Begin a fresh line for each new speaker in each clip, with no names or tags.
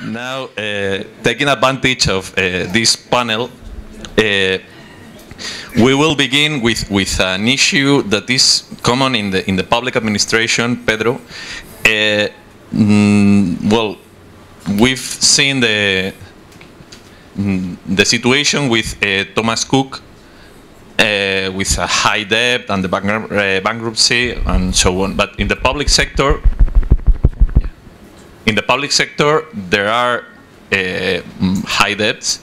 Now, taking advantage of this panel, we will begin with an issue that is common in the public administration, Pedro. Well, we've seen the situation with Thomas Cook, with a high debt and the bankruptcy and so on. But in the public sector, there are high debts.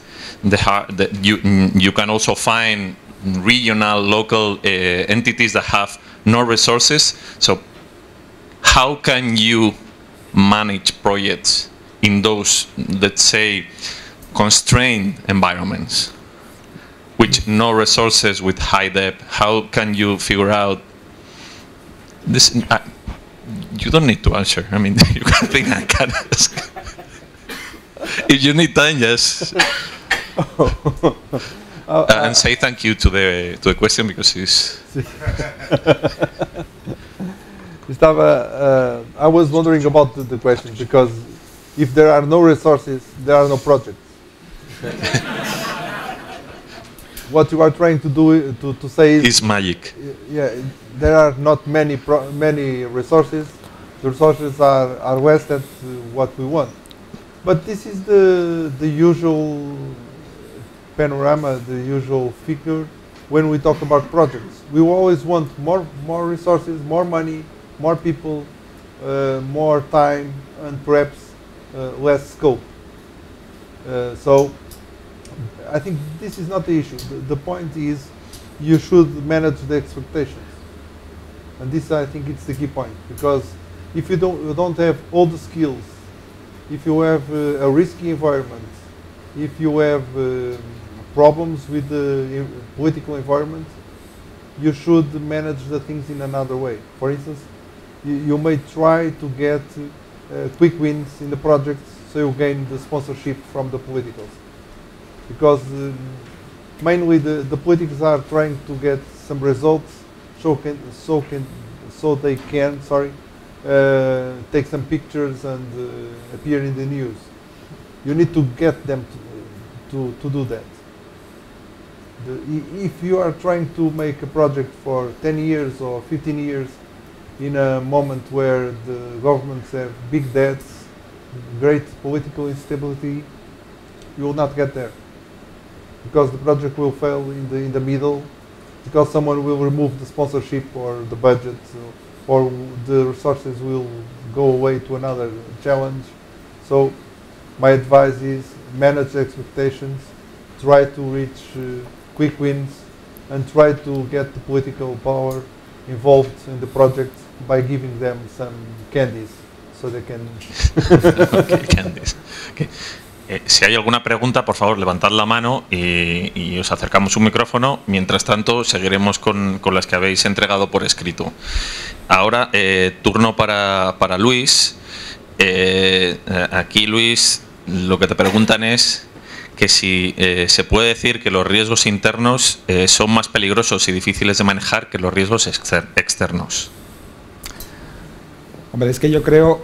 You can also find regional, local entities that have no resources. So how can you manage projects in those, let's say, constrained environments with no resources, with high debt? How can you figure out this? You don't need to answer. I mean, you can think I can ask. If you need time, yes. And say thank you to the question because it's.
I was wondering about the question because if there are no resources, there are no projects. What you are trying to do to say is
it's magic.
Yeah, there are not many resources. The resources are wasted what we want. But this is the usual panorama, the usual figure when we talk about projects. We always want more resources, more money, more people, more time, and perhaps less scope. So I think this is not the issue. The point is you should manage the expectations. And this, I think, it's the key point, because if you don't have all the skills, if you have a risky environment, if you have problems with the political environment, you should manage the things in another way. For instance, you may try to get quick wins in the projects so you gain the sponsorship from the politicals. Because mainly the politicals are trying to get some results so they can take some pictures and appear in the news. You need to get them to do that. If you are trying to make a project for 10 years or 15 years in a moment where the governments have big debts, great political instability, you will not get there. Because the project will fail in the middle, because someone will remove the sponsorship or the budget, or the resources will go away to another challenge. So my advice is manage expectations, try to reach quick wins, and try to get the political power involved in the project by giving them some candies so they can...
Okay, candies. Okay. Si hay alguna pregunta, por favor, levantad la mano y os acercamos un micrófono. Mientras tanto, seguiremos con las que habéis entregado por escrito. Ahora, turno para Luis. Aquí, Luis, lo que te preguntan es que si se puede decir que los riesgos internos son más peligrosos y difíciles de manejar que los riesgos externos.
Hombre, es que yo creo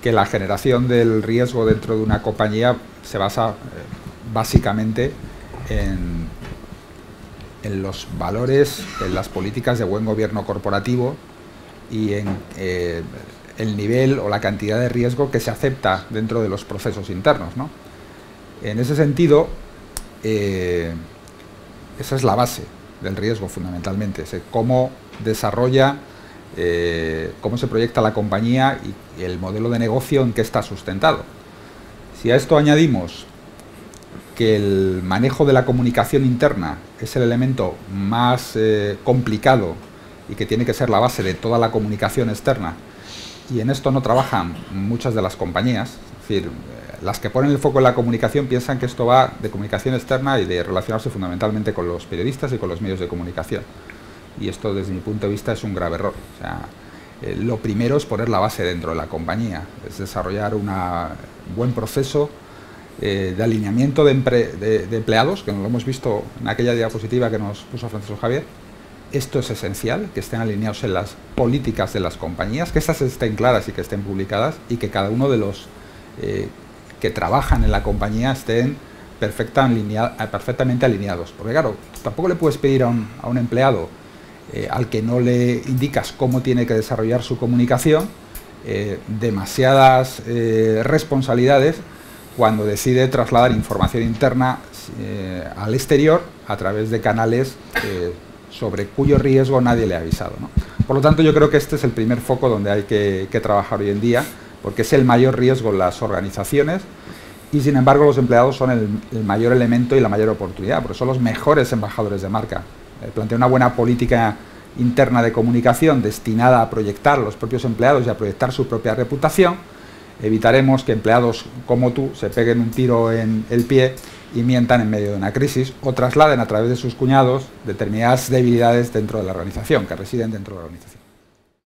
que la generación del riesgo dentro de una compañía se basa básicamente en los valores, en las políticas de buen gobierno corporativo y en el nivel o la cantidad de riesgo que se acepta dentro de los procesos internos, ¿no? En ese sentido, esa es la base del riesgo fundamentalmente, es cómo desarrolla, cómo se proyecta la compañía y el modelo de negocio en que está sustentado. Si a esto añadimos que el manejo de la comunicación interna es el elemento más complicado y que tiene que ser la base de toda la comunicación externa, y en esto no trabajan muchas de las compañías, es decir, las que ponen el foco en la comunicación piensan que esto va de comunicación externa y de relacionarse fundamentalmente con los periodistas y con los medios de comunicación. Y esto, desde mi punto de vista, es un grave error. O sea, lo primero es poner la base dentro de la compañía, es desarrollar un buen proceso de alineamiento de empleados, que nos lo hemos visto en aquella diapositiva que nos puso Francisco Javier. Esto es esencial, que estén alineados en las políticas de las compañías, que estas estén claras y que estén publicadas, y que cada uno de los que trabajan en la compañía estén perfectamente alineados. Porque claro, tampoco le puedes pedir a un empleado al que no le indicas cómo tiene que desarrollar su comunicación demasiadas responsabilidades cuando decide trasladar información interna al exterior a través de canales sobre cuyo riesgo nadie le ha avisado, ¿no? Por lo tanto, yo creo que este es el primer foco donde hay que trabajar hoy en día, porque es el mayor riesgo en las organizaciones y, sin embargo, los empleados son el mayor elemento y la mayor oportunidad, porque son los mejores embajadores de marca. Plantea una buena política interna de comunicación destinada a proyectar a los propios empleados y a proyectar su propia reputación. Evitaremos que empleados como tú se peguen un tiro en el pie y mientan en medio de una crisis o trasladen a través de sus cuñados determinadas debilidades dentro de la organización, que residen dentro de la organización.